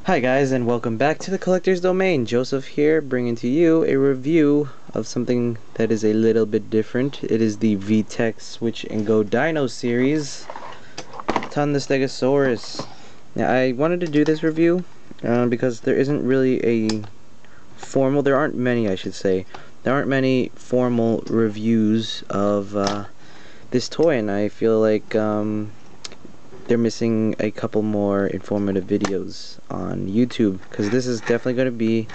Hi guys, and welcome back to the Collector's Domain. Joseph here, bringing to you a review of something that is a little bit different. It is the Vtech Switch and Go Dino series, Tonn the Stegosaurus. Now, I wanted to do this review because there isn't really a formal, there aren't many, I should say. There aren't many formal reviews of this toy, and I feel like they're missing a couple more informative videos on YouTube, because this is definitely going to be,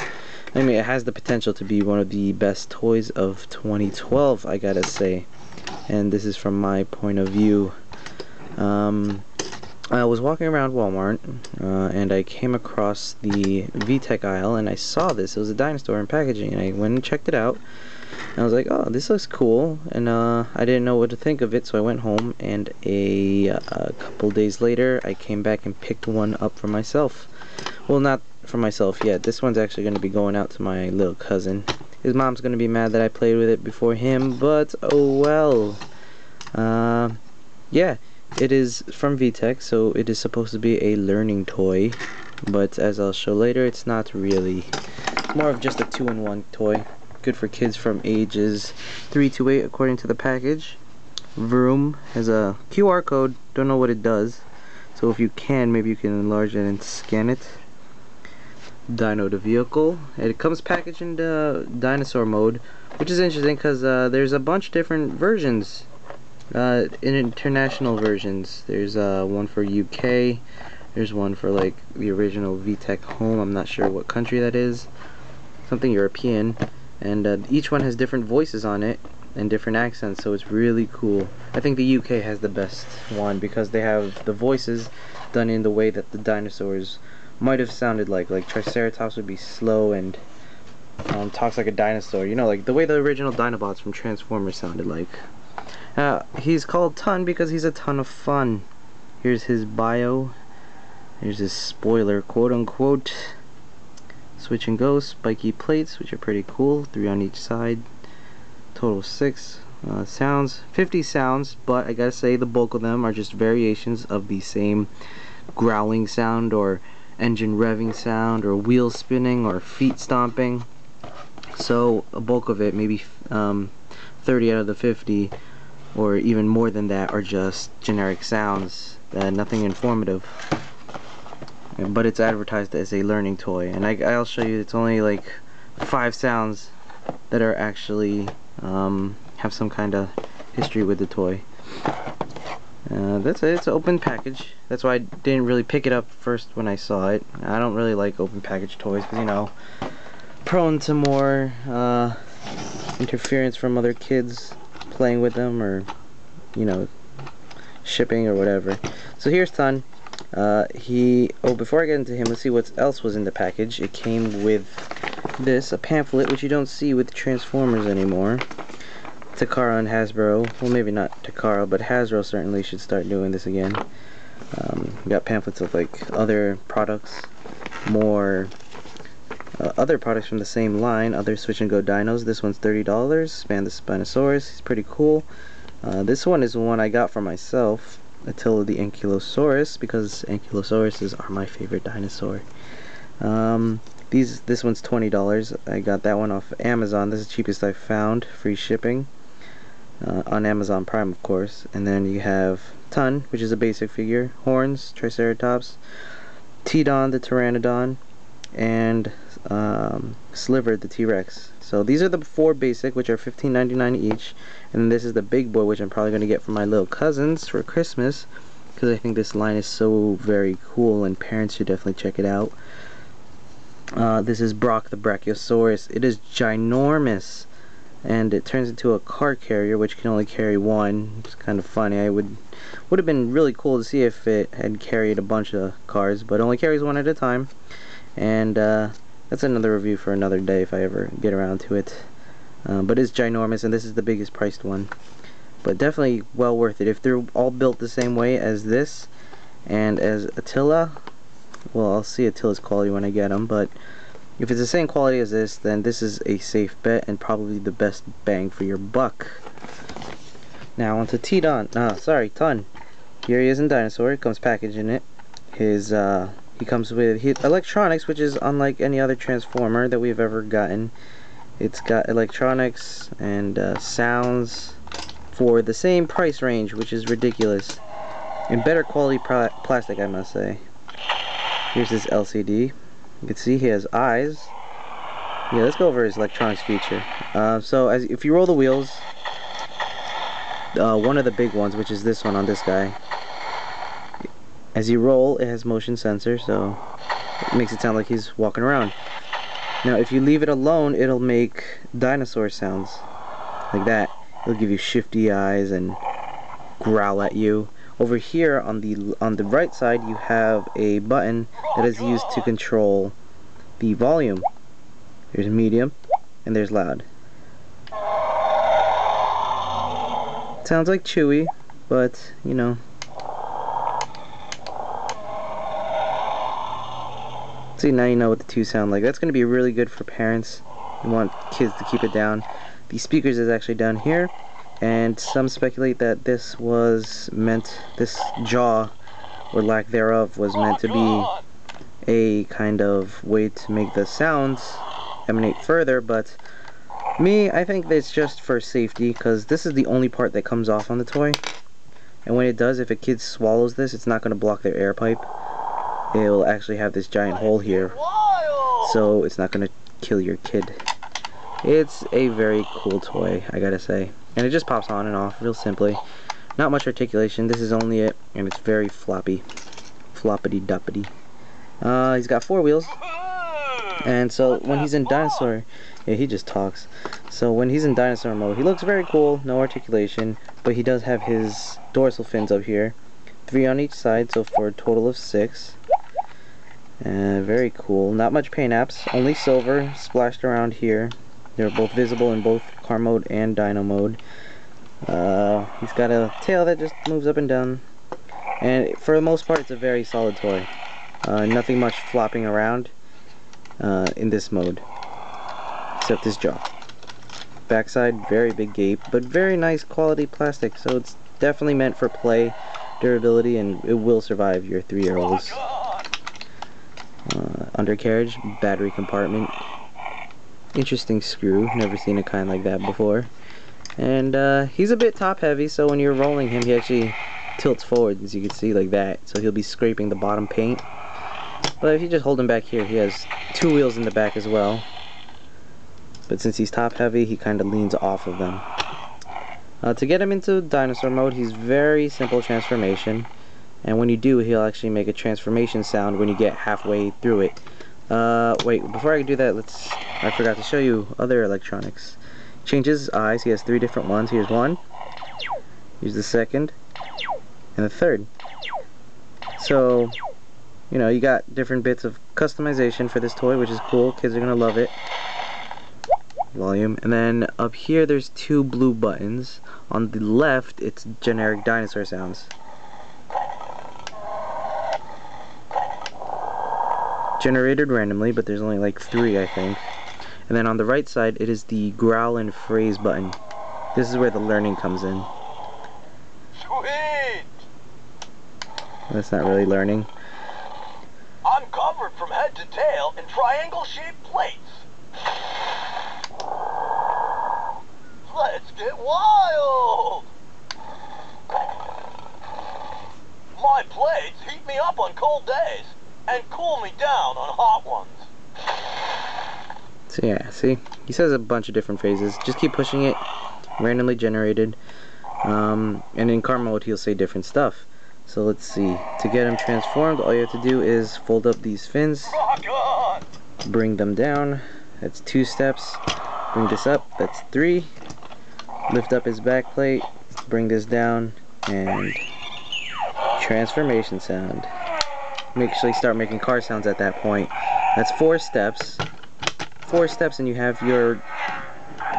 I mean, it has the potential to be one of the best toys of 2012, I gotta say. And this is from my point of view. I was walking around Walmart and I came across the Vtech aisle, and I saw this. It was a dinosaur in packaging, and I went and checked it out. And I was like, oh, this looks cool, and I didn't know what to think of it, so I went home, and a couple days later I came back and picked one up for myself. Well, not for myself yet. This one's actually going to be going out to my little cousin. His mom's going to be mad that I played with it before him, but oh well. Yeah, it is from Vtech, so it is supposed to be a learning toy, but as I'll show later, it's not really. It's more of just a two-in-one toy. Good for kids from ages 3 to 8 according to the package. Vroom has a QR code, don't know what it does, so if you can, maybe you can enlarge it and scan it. Dino the vehicle, and it comes packaged in the dinosaur mode, which is interesting because there's a bunch of different versions, international versions. There's one for UK, there's one for like the original Vtech home, I'm not sure what country that is, something European. And each one has different voices on it and different accents, so it's really cool. I think the UK has the best one because they have the voices done in the way that the dinosaurs might have sounded like. Like Triceratops would be slow and talks like a dinosaur, you know, like the way the original Dinobots from Transformers sounded like. He's called Tonn because he's a ton of fun. Here's his bio. Here's his spoiler, quote unquote. Switch and go, spiky plates, which are pretty cool, 3 on each side, total 6 sounds, 50 sounds, but I gotta say the bulk of them are just variations of the same growling sound, or engine revving sound, or wheel spinning, or feet stomping. So a bulk of it, maybe 30 out of the 50, or even more than that, are just generic sounds, nothing informative. But it's advertised as a learning toy, and I'll show you. It's only like 5 sounds that are actually have some kind of history with the toy. That's it. It's an open package. That's why I didn't really pick it up first when I saw it. I don't really like open package toys because, you know, prone to more interference from other kids playing with them, or, you know, shipping or whatever. So here's Tonn. Before I get into him, let's see what else was in the package. It came with this, a pamphlet, which you don't see with Transformers anymore. Takara and Hasbro, well, maybe not Takara, but Hasbro certainly should start doing this again. We got pamphlets of like other products, more other products from the same line, other Switch and Go Dinos. This one's $30. Span the Spinosaurus, he's pretty cool. This one is one I got for myself. Attila the Ankylosaurus, because Ankylosauruses are my favorite dinosaur. This one's $20. I got that one off Amazon. This is the cheapest I found. Free shipping on Amazon Prime, of course. And then you have Tonn, which is a basic figure. Horns, Triceratops, Tonn the Pteranodon, and Sliver the T-Rex. So these are the 4 basic, which are $15.99 each, and this is the big boy, which I'm probably going to get for my little cousins for Christmas, because I think this line is so very cool, and parents should definitely check it out. This is Brock the Brachiosaurus. It is ginormous, and it turns into a car carrier, which can only carry one. It's kind of funny. I would have been really cool to see if it had carried a bunch of cars, but only carries one at a time. And that's another review for another day if I ever get around to it. But it's ginormous, and this is the biggest priced one. But definitely well worth it. If they're all built the same way as this and as Attila, well, I'll see Attila's quality when I get them, but if it's the same quality as this, then this is a safe bet and probably the best bang for your buck. Now onto Tonn. Here he is in Dinosaur. It comes packaged in it. His He comes with electronics, which is unlike any other Transformer that we've ever gotten. It's got electronics and sounds for the same price range, which is ridiculous. And better quality plastic, I must say. Here's his LCD. You can see he has eyes. Yeah, let's go over his electronics feature. So if you roll the wheels, one of the big ones, which is this one on this guy, as you roll, it has motion sensor, so it makes it sound like he's walking around. Now, if you leave it alone, it'll make dinosaur sounds like that. It'll give you shifty eyes and growl at you. Over here on the right side, you have a button that is used to control the volume. There's medium and there's loud. Sounds like Chewy, but you know. See, now you know what the two sound like. That's going to be really good for parents who want kids to keep it down. The speakers is actually down here, and some speculate that this jaw, or lack thereof, was meant to be a kind of way to make the sounds emanate further, but I think that it's just for safety, because this is the only part that comes off on the toy, and when it does, if a kid swallows this, it's not going to block their air pipe. It will actually have this giant hole here, so it's not going to kill your kid. It's a very cool toy, I gotta say, and it just pops on and off real simply. Not much articulation. This is only it, and it's very floppity duppity. He's got 4 wheels, and so when he's in dinosaur, yeah, he just talks. So when he's in dinosaur mode, he looks very cool. No articulation, but he does have his dorsal fins up here, 3 on each side, so for a total of 6. Very cool. Not much paint apps, only silver splashed around here. They're both visible in both car mode and dino mode. He's got a tail that just moves up and down, and for the most part it's a very solid toy. Nothing much flopping around in this mode, except his jaw. Backside, very big gape, but very nice quality plastic, so it's definitely meant for play, durability, and it will survive your 3-year-olds. Undercarriage, battery compartment, interesting screw, never seen a kind like that before. And he's a bit top heavy, so when you're rolling him, he actually tilts forward, as you can see, like that, so he'll be scraping the bottom paint. But if you just hold him back here, he has 2 wheels in the back as well, but since he's top heavy, he kind of leans off of them. To get him into dinosaur mode, he's very simple transformation, and when you do, he'll actually make a transformation sound when you get halfway through it. Wait, before I do that, I forgot to show you other electronics. Changes his eyes. He has 3 different ones. Here's one, here's the second, and the third. So, you know, you got different bits of customization for this toy, which is cool. Kids are gonna love it. Volume. And then up here there's 2 blue buttons. On the left, it's generic dinosaur sounds. Generated randomly, but there's only like 3, I think. And then on the right side, it is the growl and phrase button. This is where the learning comes in. Sweet! That's not really learning. I'm covered from head to tail in triangle-shaped plates. Let's get wild! My plates heat me up on cold days and cool me down on hot ones. So yeah, see? He says a bunch of different phrases. Just keep pushing it. Randomly generated. And in car mode, he'll say different stuff. So let's see. To get him transformed, all you have to do is fold up these fins. Rock on! Bring them down. That's 2 steps. Bring this up. That's 3. Lift up his back plate. Bring this down. And transformation sound. Make sure you start making car sounds at that point. That's 4 steps. 4 steps and you have your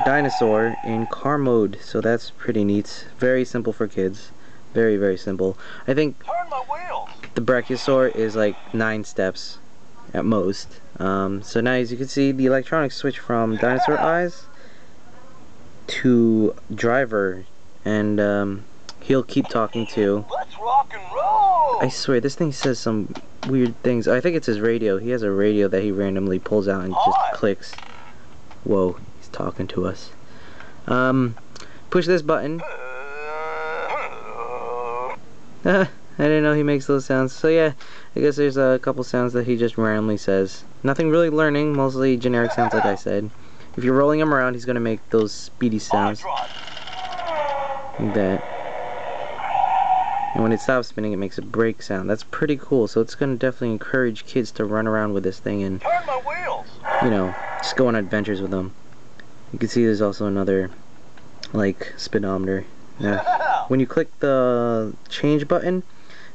dinosaur in car mode. So that's pretty neat. Very simple for kids. Very, very simple. I think the Brachiosaur is like 9 steps at most. So now, as you can see, the electronics switch from dinosaur eyes to driver, and He'll keep talking too. Let's rock and roll. I swear, this thing says some weird things. I think it's his radio. He has a radio that he randomly pulls out and just clicks. Whoa, he's talking to us. Push this button. I didn't know he makes those sounds. So yeah, I guess there's a couple sounds that he just randomly says. Nothing really learning, mostly generic sounds like I said. If you're rolling him around, he's gonna make those speedy sounds. Like that. And when it stops spinning, it makes a brake sound. That's pretty cool. So it's gonna definitely encourage kids to run around with this thing and, Turn my wheels. you know, just go on adventures with them. You can see there's also another, like, speedometer. Now, when you click the change button,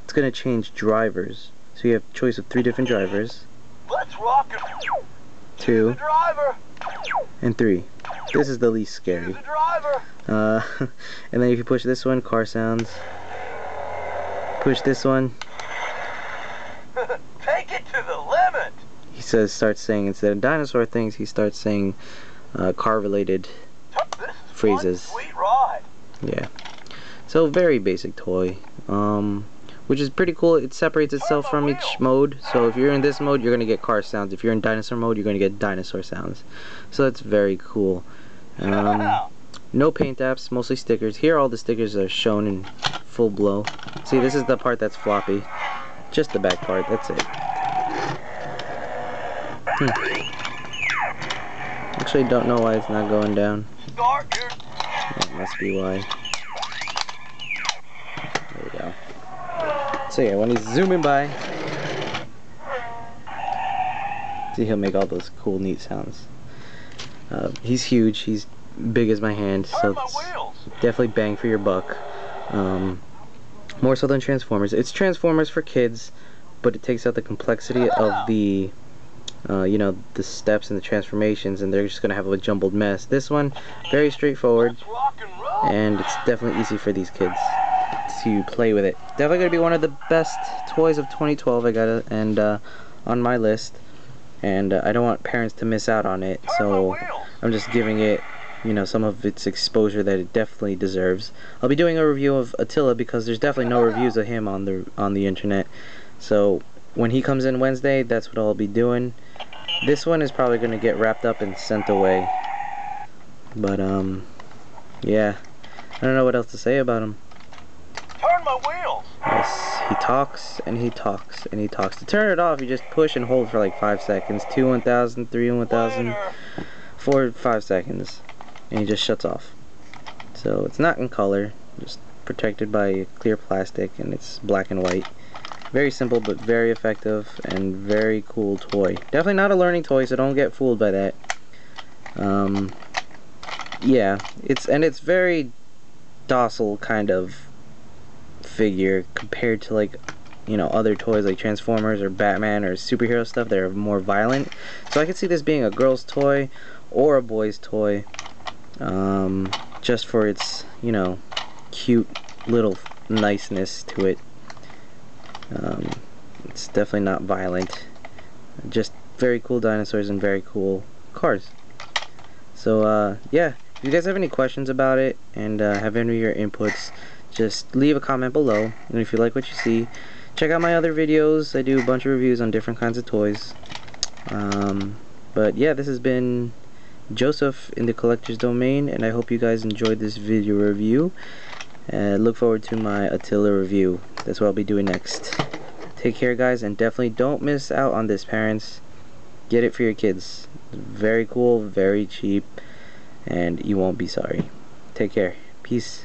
it's gonna change drivers. So you have a choice of 3 different drivers. Let's rock and 2 the driver. and 3. This is the least scary. The driver. And then if you push this one, car sounds. Push this one. Take it to the limit. He starts saying, instead of dinosaur things, he starts saying car-related This is phrases. one sweet ride. Yeah. So very basic toy. Which is pretty cool. It separates itself from each mode. So if you're in this mode, you're gonna get car sounds. If you're in dinosaur mode, you're gonna get dinosaur sounds. So that's very cool. No paint apps, mostly stickers. Here all the stickers are shown in full blow. See, this is the part that's floppy. Just the back part, that's it. Actually don't know why it's not going down. Start your That must be why. There we go. So yeah, when he's zooming by, see, he'll make all those cool, neat sounds. He's huge. He's big as my hand, so it's definitely bang for your buck. More so than Transformers. It's Transformers for kids, but it takes out the complexity of the, you know, the steps and the transformations, and they're just gonna have a jumbled mess. This one, very straightforward, and it's definitely easy for these kids to play with it. Definitely gonna be one of the best toys of 2012. I got it, and on my list, and I don't want parents to miss out on it, so I'm just giving it, you know, some of its exposure that it definitely deserves. I'll be doing a review of Attila because there's definitely no reviews of him on the internet. So when he comes in Wednesday, that's what I'll be doing. This one is probably gonna get wrapped up and sent away. But yeah, I don't know what else to say about him. turn my wheels. Yes, he talks and he talks and he talks. To turn it off, you just push and hold for like 5 seconds. 2 1000, 3 1000, 4 5 seconds. And he just shuts off. So it's not in color, just protected by clear plastic, and it's black and white. Very simple but very effective and very cool toy. Definitely not a learning toy, so don't get fooled by that. Yeah, it's very docile kind of figure compared to, like, you know, other toys like Transformers or Batman or superhero stuff that are more violent. So I could see this being a girl's toy or a boy's toy. Just for its, you know, cute little niceness to it. It's definitely not violent. Just very cool dinosaurs and very cool cars. So yeah, if you guys have any questions about it and have any of your inputs, just leave a comment below. And if you like what you see, check out my other videos. I do a bunch of reviews on different kinds of toys. But yeah, this has been Joseph in the Collector's Domain, and I hope you guys enjoyed this video review. Look forward to my Attila review. That's what I'll be doing next. Take care, guys, and definitely don't miss out on this, parents. Get it for your kids. Very cool, very cheap, and you won't be sorry. Take care. Peace.